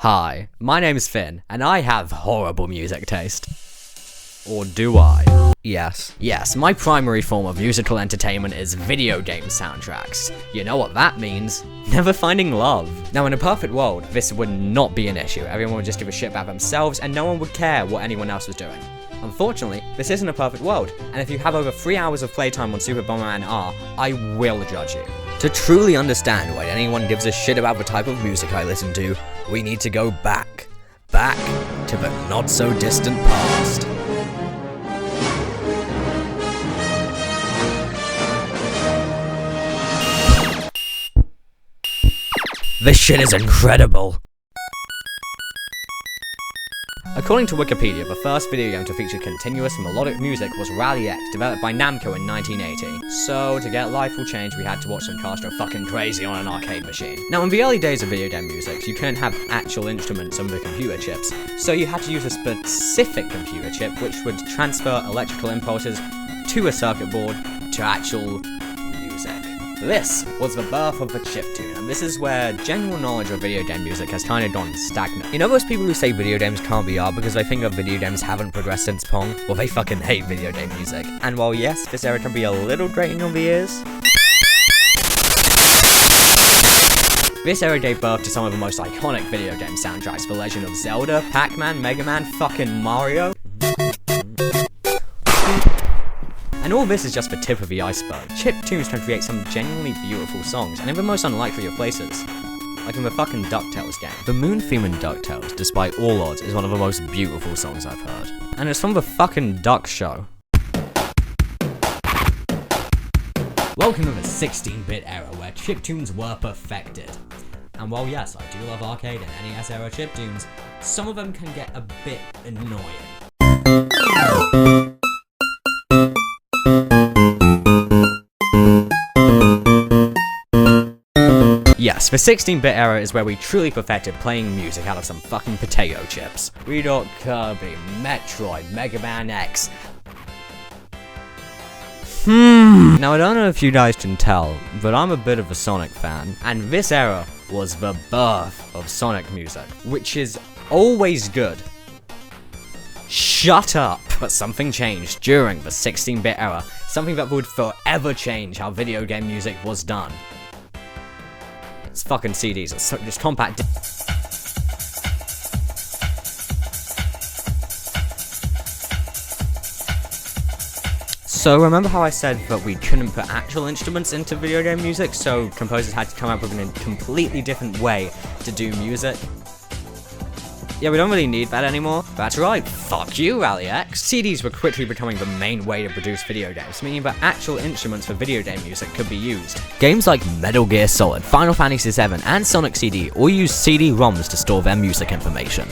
Hi, my name's Finn, and I have horrible music taste. Or do I? Yes, my primary form of musical entertainment is video game soundtracks. You know what that means? Never finding love. Now, in a perfect world, this would not be an issue. Everyone would just give a shit about themselves, and no one would care what anyone else was doing. Unfortunately, this isn't a perfect world, and if you have over 3 hours of playtime on Super Bomberman R, I will judge you. To truly understand why anyone gives a shit about the type of music I listen to, we need to go back to the not-so-distant past. This shit is incredible! According to Wikipedia, the first video game to feature continuous melodic music was Rally X, developed by Namco in 1980. So, to get life will change, we had to watch some cars go fucking crazy on an arcade machine. Now, in the early days of video game music, you couldn't have actual instruments on the computer chips, so you had to use a specific computer chip which would transfer electrical impulses to a circuit board to actual music. This was the birth of the chiptune, and this is where general knowledge of video game music has kind of gone stagnant. You know those people who say video games can't be art because they think that video games haven't progressed since Pong? Well, they fucking hate video game music. And while yes, this era can be a little grating on the ears, this era gave birth to some of the most iconic video game soundtracks: The Legend of Zelda, Pac-Man, Mega Man, fucking Mario. And all this is just the tip of the iceberg. Chiptunes can create some genuinely beautiful songs, and in the most unlikely of places. Like in the fucking DuckTales game. The Moon theme in DuckTales, despite all odds, is one of the most beautiful songs I've heard. And it's from the fucking Duck Show. Welcome to the 16-bit era, where chiptunes were perfected. And while yes, I do love arcade and NES era chiptunes, some of them can get a bit annoying. Yes, the 16-bit era is where we truly perfected playing music out of some fucking potato chips. We got Kirby, Metroid, Mega Man X. Now, I don't know if you guys can tell, but I'm a bit of a Sonic fan, and this era was the birth of Sonic music, which is always good. Shut up! But something changed during the 16-bit era, something that would forever change how video game music was done. It's fucking CDs, it's just compact. So remember how I said that we couldn't put actual instruments into video game music, so composers had to come up with a completely different way to do music? Yeah, we don't really need that anymore. That's right, fuck you, Rally X. CDs were quickly becoming the main way to produce video games, meaning that actual instruments for video game music could be used. Games like Metal Gear Solid, Final Fantasy VII, and Sonic CD all use CD-ROMs to store their music information.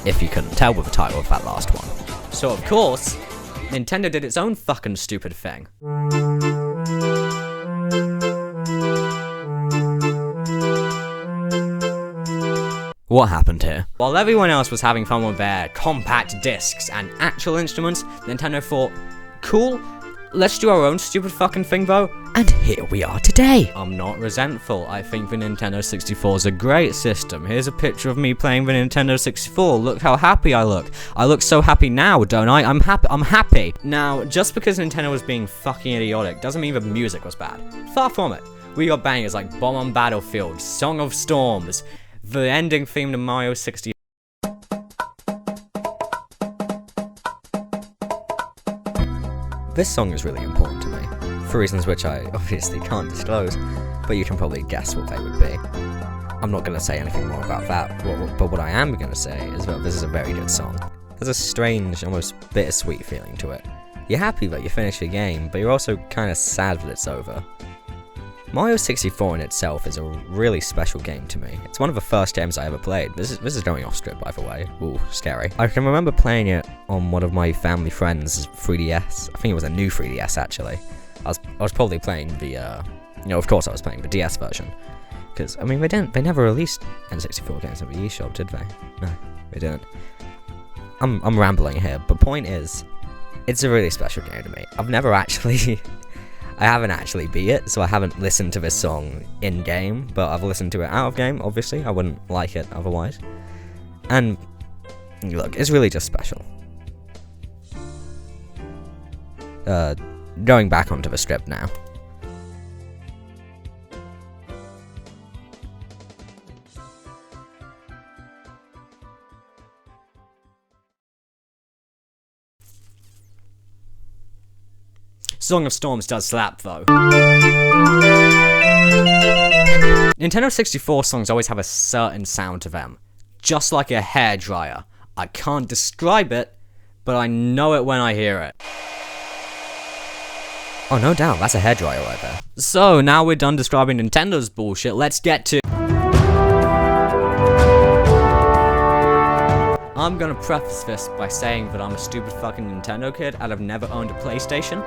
If you couldn't tell with the title of that last one. So of course, Nintendo did its own fucking stupid thing. What happened here? While everyone else was having fun with their compact discs and actual instruments, Nintendo thought, cool, let's do our own stupid fucking thing though, and here we are today. I'm not resentful, I think the Nintendo 64 is a great system. Here's a picture of me playing the Nintendo 64, look how happy I look. I look so happy now, don't I? I'm happy. Now, just because Nintendo was being fucking idiotic doesn't mean the music was bad. Far from it. We got bangers like Bomb on Battlefield, Song of Storms, the ending theme to Mario 64. This song is really important to me, for reasons which I obviously can't disclose, but you can probably guess what they would be. I'm not going to say anything more about that, but what I am going to say is that this is a very good song. There's a strange, almost bittersweet feeling to it. You're happy that you finished your game, but you're also kind of sad that it's over. Mario 64 in itself is a really special game to me. It's one of the first games I ever played. This is going off script, by the way. Ooh, scary. I can remember playing it on one of my family friends' 3DS. I think it was a new 3DS, actually. I was probably playing the, of course I was playing the DS version. Because, I mean, they never released N64 games on the eShop, did they? No, they didn't. I'm rambling here, but point is, it's a really special game to me. I haven't actually beat it, so I haven't listened to this song in-game, but I've listened to it out-of-game, obviously. I wouldn't like it otherwise. And look, it's really just special. Going back onto the script now. Song of Storms does slap, though. Nintendo 64 songs always have a certain sound to them. Just like a hairdryer. I can't describe it, but I know it when I hear it. Oh, no doubt, that's a hairdryer right there. So, now we're done describing Nintendo's bullshit, let's get to... I'm gonna preface this by saying that I'm a stupid fucking Nintendo kid and I've never owned a PlayStation.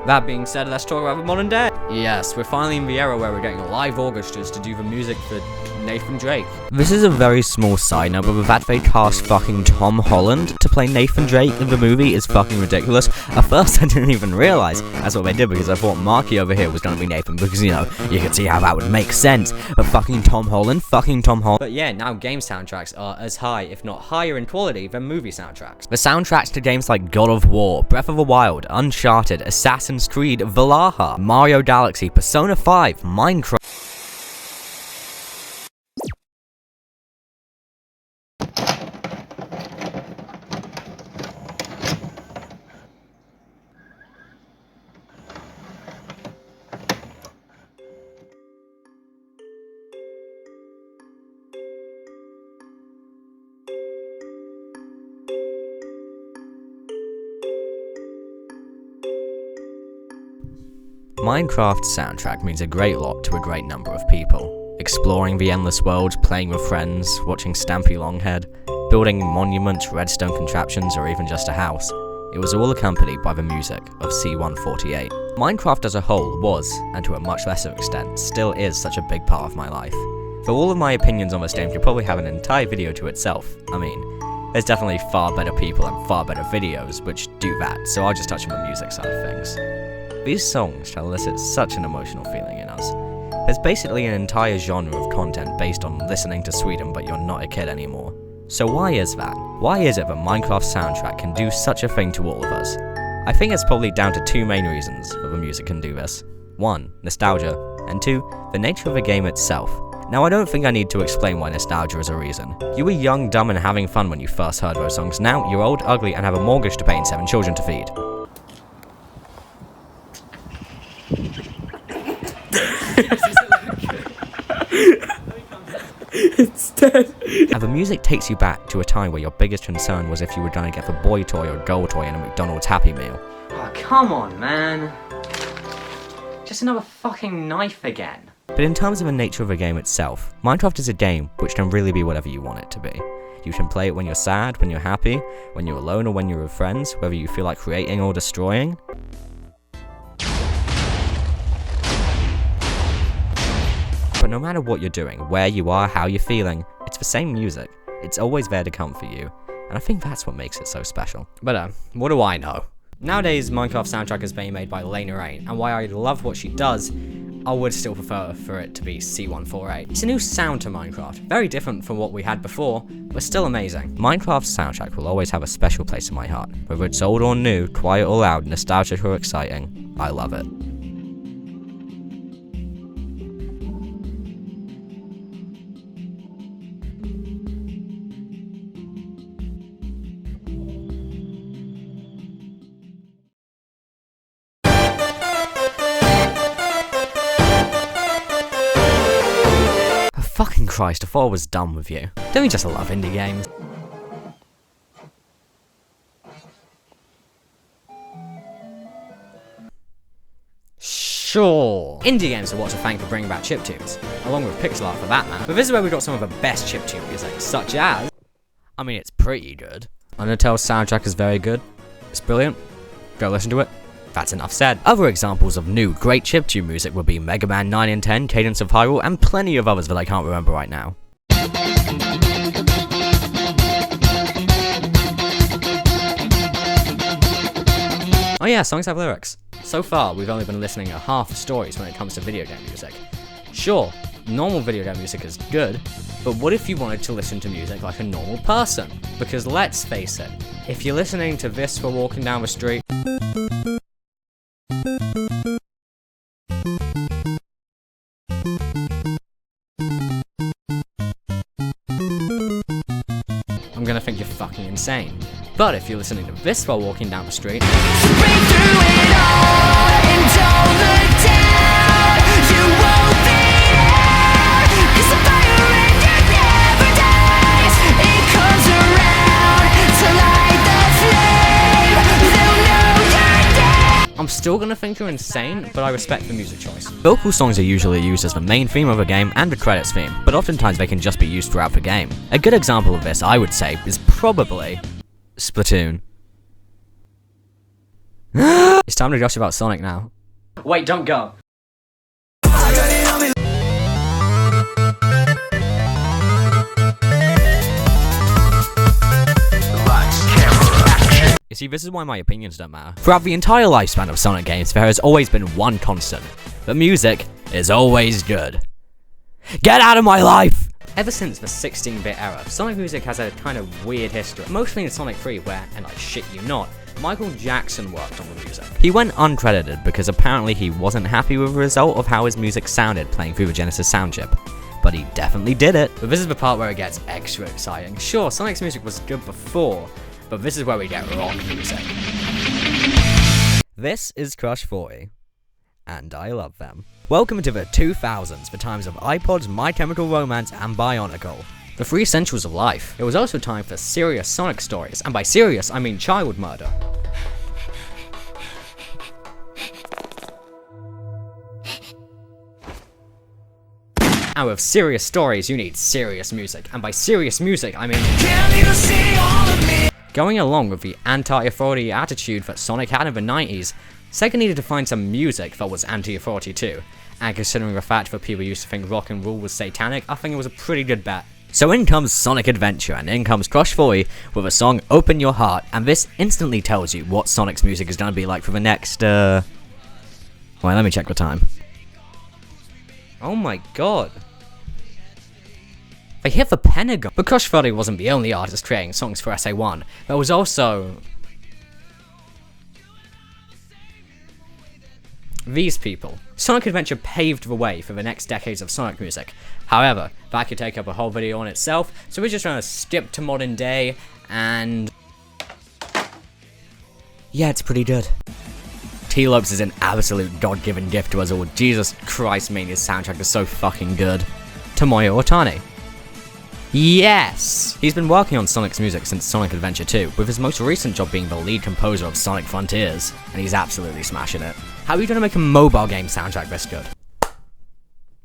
That being said, let's talk about the modern day. Yes, we're finally in the era where we're getting live orchestras to do the music for Nathan Drake. This is a very small side note, but the fact they cast fucking Tom Holland to play Nathan Drake in the movie is fucking ridiculous. At first, I didn't even realize that's what they did because I thought Marky over here was gonna be Nathan because, you know, you could see how that would make sense. But fucking Tom Holland. But yeah, now game soundtracks are as high, if not higher in quality than movie soundtracks. The soundtracks to games like God of War, Breath of the Wild, Uncharted, Assassin's Creed, Valhalla, Mario Galaxy, Persona 5, Minecraft. Minecraft's soundtrack means a great lot to a great number of people. Exploring the endless world, playing with friends, watching Stampy Longhead, building monuments, redstone contraptions, or even just a house. It was all accompanied by the music of C148. Minecraft as a whole was, and to a much lesser extent, still is such a big part of my life. For all of my opinions on this game could probably have an entire video to itself. I mean, there's definitely far better people and far better videos which do that, so I'll just touch on the music side of things. These songs shall elicit such an emotional feeling in us. There's basically an entire genre of content based on listening to Sweden but you're not a kid anymore. So why is that? Why is it that Minecraft's soundtrack can do such a thing to all of us? I think it's probably down to two main reasons that the music can do this. 1, nostalgia, and 2, the nature of the game itself. Now I don't think I need to explain why nostalgia is a reason. You were young, dumb and having fun when you first heard those songs. Now you're old, ugly and have a mortgage to pay and 7 children to feed. It's dead. And the music takes you back to a time where your biggest concern was if you were gonna get the boy toy or girl toy in a McDonald's Happy Meal. Oh, come on, man. Just another fucking knife again. But in terms of the nature of the game itself, Minecraft is a game which can really be whatever you want it to be. You can play it when you're sad, when you're happy, when you're alone or when you're with friends, whether you feel like creating or destroying. But no matter what you're doing, where you are, how you're feeling, it's the same music. It's always there to comfort you. And I think that's what makes it so special. But what do I know? Nowadays, Minecraft soundtrack is being made by Lena Rain, and while I love what she does, I would still prefer for it to be C148. It's a new sound to Minecraft, very different from what we had before, but still amazing. Minecraft's soundtrack will always have a special place in my heart. Whether it's old or new, quiet or loud, nostalgic or exciting, I love it. Fucking Christ, I thought I was done with you. Don't you just love indie games? Sure. Indie games are what to thank for bringing back chiptunes, along with pixel art for that matter. But this is where we got some of the best chiptune music, such as... I mean, it's pretty good. Undertale's soundtrack is very good. It's brilliant. Go listen to it. That's enough said. Other examples of new great chiptune music would be Mega Man 9 and 10, Cadence of Hyrule, and plenty of others that I can't remember right now. Oh yeah, songs have lyrics. So far, we've only been listening to half the stories when it comes to video game music. Sure, normal video game music is good, but what if you wanted to listen to music like a normal person? Because let's face it, if you're listening to this while walking down the street, I'm gonna think you're fucking insane. But if you're listening to this while walking down the street, I'm still gonna think you're insane, but I respect the music choice. Vocal songs are usually used as the main theme of a game and the credits theme, but oftentimes they can just be used throughout the game. A good example of this, I would say, is probably Splatoon. It's time to gush about Sonic now. Wait, don't go. You see, this is why my opinions don't matter. Throughout the entire lifespan of Sonic games, there has always been one constant. The music is always good. Get out of my life! Ever since the 16-bit era, Sonic music has a kind of weird history. Mostly in Sonic 3 where, and I shit you not, Michael Jackson worked on the music. He went uncredited because apparently he wasn't happy with the result of how his music sounded playing through the Genesis sound chip. But he definitely did it. But this is the part where it gets extra exciting. Sure, Sonic's music was good before, but this is where we get rock music. This is Crush 40, and I love them. Welcome to the 2000s, the times of iPods, My Chemical Romance, and Bionicle. The 3 essentials of life. It was also time for serious Sonic stories, and by serious, I mean child murder. And with serious stories, you need serious music, and by serious music, I mean... Can you see all of me? Going along with the anti-authority attitude that Sonic had in the 90s, Sega needed to find some music that was anti-authority too. And considering the fact that people used to think rock and roll was satanic, I think it was a pretty good bet. So in comes Sonic Adventure, and in comes Crush 40 with a song Open Your Heart, and this instantly tells you what Sonic's music is going to be like for the next, Well, let me check the time. Oh my god. They hit the Pentagon. But Crush 40 wasn't the only artist creating songs for SA1. There was also... these people. Sonic Adventure paved the way for the next decades of Sonic music. However, that could take up a whole video on itself, so we're just trying to skip to modern day, and... yeah, it's pretty good. T-Lopes is an absolute god-given gift to us all. Jesus Christ, Mania's soundtrack is so fucking good. Tomoyo Otani. Yes! He's been working on Sonic's music since Sonic Adventure 2, with his most recent job being the lead composer of Sonic Frontiers, and he's absolutely smashing it. How are you gonna make a mobile game soundtrack this good?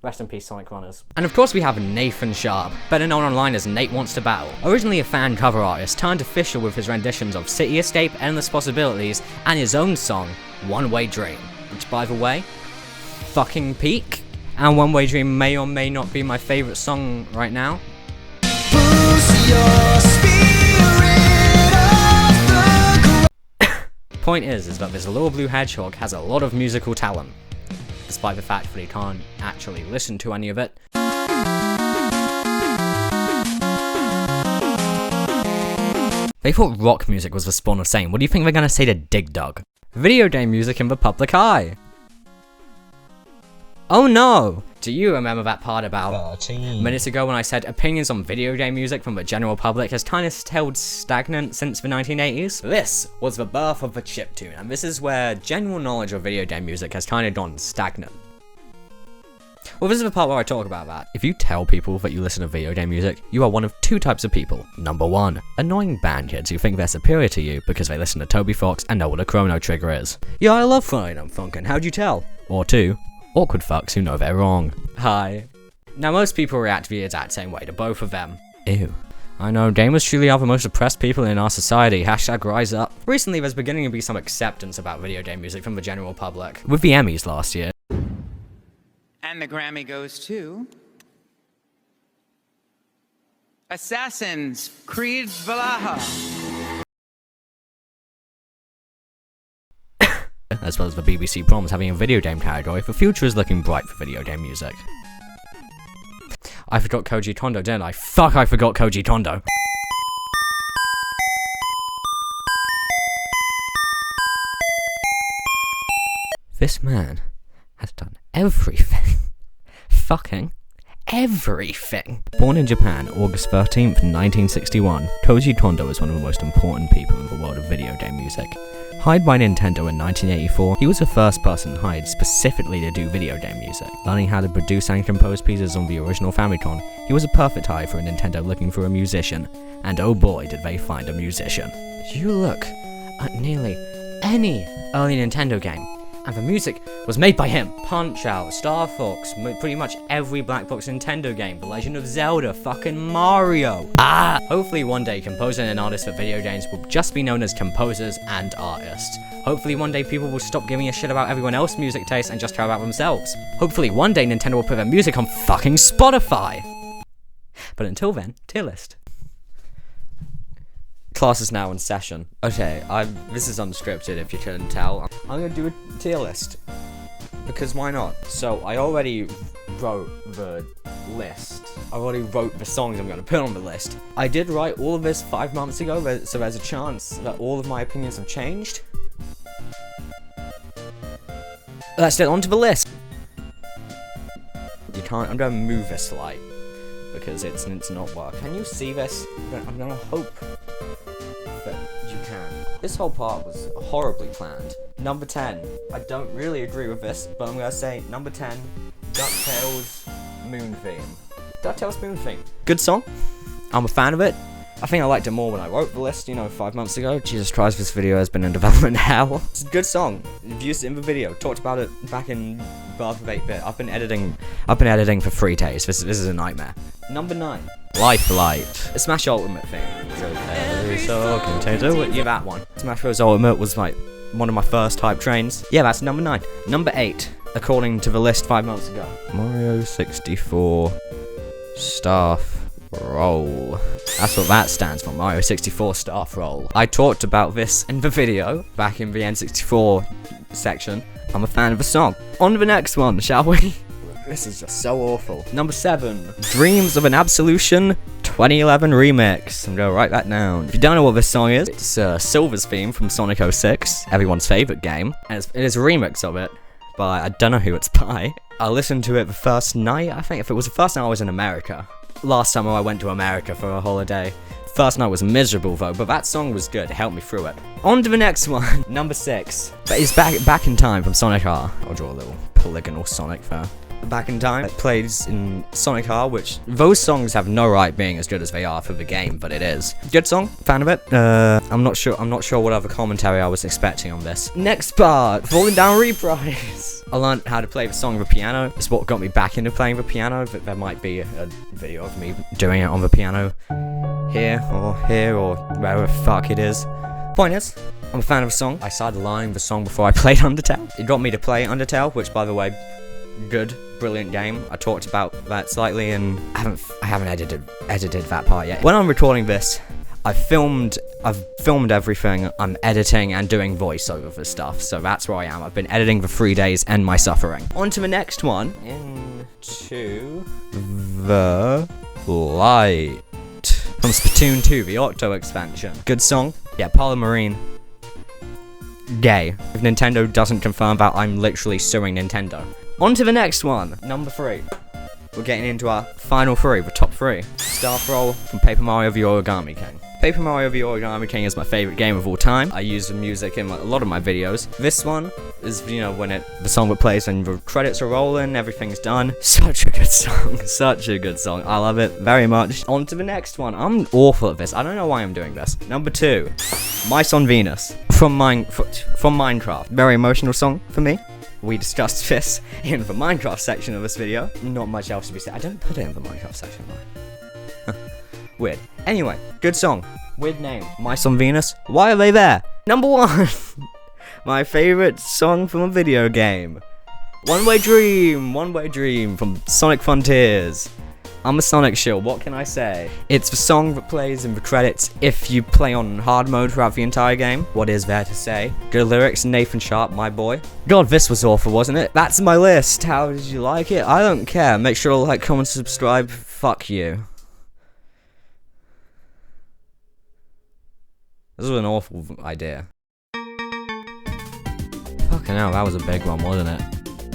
Rest in peace, Sonic Runners. And of course we have Nathan Sharp, better known online as Nate Wants to Battle. Originally a fan cover artist, turned official with his renditions of City Escape, Endless Possibilities, and his own song, One Way Dream. Which, by the way, fucking peak. And One Way Dream may or may not be my favourite song right now. Point is that this little blue hedgehog has a lot of musical talent, despite the fact that he can't actually listen to any of it. They thought rock music was the spawn of Satan. What do you think they're gonna say to Dig Dug? Video game music in the public eye. Oh no! Do you remember that part about 13 minutes ago when I said opinions on video game music from the general public has kind of held stagnant since the 1980s? This was the birth of the chiptune, and this is where general knowledge of video game music has kind of gone stagnant. Well, this is the part where I talk about that. If you tell people that you listen to video game music, you are one of 2 types of people. Number 1, annoying band kids who think they're superior to you because they listen to Toby Fox and know what a Chrono Trigger is. Yeah, I love Friday Night Funkin', how'd you tell? Or 2, awkward fucks who know they're wrong. Hi. Now most people react the exact same way to both of them. Ew. I know, gamers truly are the most oppressed people in our society, hashtag rise up. Recently there's beginning to be some acceptance about video game music from the general public. With the Emmys last year. And the Grammy goes to... Assassin's Creed Valhalla. As well as the BBC Proms having a video game category, the future is looking bright for video game music. I forgot Koji Kondo, didn't I? Fuck, I forgot Koji Kondo. This man has done everything. Fucking everything. Born in Japan, August 13th, 1961, Koji Kondo is one of the most important people in the world of video game music. Hired by Nintendo in 1984, he was the first person hired specifically to do video game music. Learning how to produce and compose pieces on the original Famicom, he was a perfect hire for Nintendo looking for a musician. And oh boy, did they find a musician. You look at nearly any early Nintendo game, and the music was made by him. Punch-Out, Star Fox, pretty much every Black Box Nintendo game, The Legend of Zelda, fucking Mario. Hopefully one day composers and artists for video games will just be known as composers and artists. Hopefully one day people will stop giving a shit about everyone else's music taste and just care about themselves. Hopefully one day Nintendo will put their music on fucking Spotify. But until then, tier list. Class is now in session. Okay, this is unscripted if you couldn't tell. I'm gonna do a tier list. Because why not? So, I already wrote the list. I already wrote the songs I'm gonna put on the list. I did write all of this 5 months ago, so there's a chance that all of my opinions have changed. Let's get onto the list. You can't, I'm gonna move this light. Because it's not working. Can you see this? I'm gonna hope that you can. This whole part was horribly planned. Number 10. I don't really agree with this, but I'm gonna say number 10, DuckTales Moon Theme. DuckTales Moon Theme. Good song. I'm a fan of it. I think I liked it more when I wrote the list, 5 months ago. Jesus Christ, this video has been in development hell. It's a good song. You've used it in the video. Talked about it back in Birth of 8-Bit. I've been editing for 3 days. This is a nightmare. Number 9. Lifelite. A Smash Ultimate thing. Yeah, that one. Smash Bros. Ultimate was like one of my first hype trains. Yeah, that's number 9. Number 8, according to the list 5 months ago. Mario 64 Staff Roll. That's what that stands for, Mario 64 Staff Roll. I talked about this in the video, back in the N64 section. I'm a fan of the song. On to the next one, shall we? This is just so awful. Number 7, Dreams of an Absolution 2011 Remix. I'm gonna write that down. If you don't know what this song is, it's Silver's theme from Sonic 06, everyone's favourite game. And it is a remix of it, but I don't know who it's by. I listened to it the first night, I think. If it was the first night I was in America. Last summer I went to America for a holiday. First night was miserable though, but that song was good. It helped me through it. On to the next one. Number 6. But it's back in Time from Sonic R. I'll draw a little polygonal Sonic there. Back in Time. It plays in Sonic R, which those songs have no right being as good as they are for the game, but it is. Good song. Fan of it. I'm not sure what other commentary I was expecting on this. Next part. Falling Down Reprise. I learned how to play the song on the piano. It's what got me back into playing the piano. There might be a video of me doing it on the piano. Here or wherever the fuck it is. Point is, I'm a fan of the song. I started learning the song before I played Undertale. It got me to play Undertale, which by the way, good, brilliant game. I talked about that slightly and I haven't edited that part yet. When I'm recording this, I've filmed everything. I'm editing and doing voiceover for stuff, so that's where I am. I've been editing for 3 days and my suffering. On to the next one. Into the light. From Splatoon 2, the Octo expansion. Good song. Yeah, Polymarine. Gay. If Nintendo doesn't confirm that, I'm literally suing Nintendo. On to the next one. Number 3. We're getting into our final 3, the top 3. Staff Roll from Paper Mario The Origami King. Paper Mario The Origami King is my favorite game of all time. I use the music in a lot of my videos. This one is, when the song that plays and the credits are rolling, everything's done. Such a good song. Such a good song. I love it very much. On to the next one. I'm awful at this. I don't know why I'm doing this. Number 2. Mice on Venus from Minecraft. Very emotional song for me. We discussed this in the Minecraft section of this video. Not much else to be said. I don't put it in the Minecraft section, right? Weird. Anyway, good song. Weird name. Mice on Venus. Why are they there? Number 1. My favorite song from a video game. One Way Dream from Sonic Frontiers. I'm a Sonic shill, what can I say? It's the song that plays in the credits if you play on hard mode throughout the entire game. What is there to say? Good lyrics, Nathan Sharp, my boy. God, this was awful, wasn't it? That's my list. How did you like it? I don't care. Make sure to like, comment, subscribe. Fuck you. This was an awful idea. Fucking hell, that was a big one, wasn't it?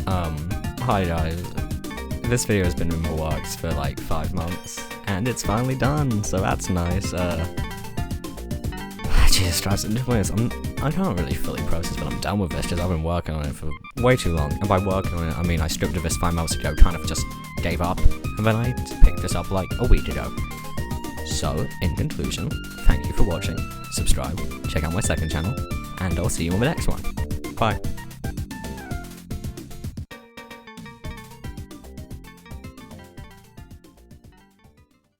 Hi guys. This video has been in the works for like 5 months, and it's finally done, so that's nice. Jesus Christ, I can't really fully process when I'm done with this, because I've been working on it for way too long. And by working on it, I mean I scripted this 5 months ago, kind of just gave up, and then I picked this up like a week ago. So, in conclusion, thank you for watching, subscribe, check out my second channel, and I'll see you on the next one. Bye.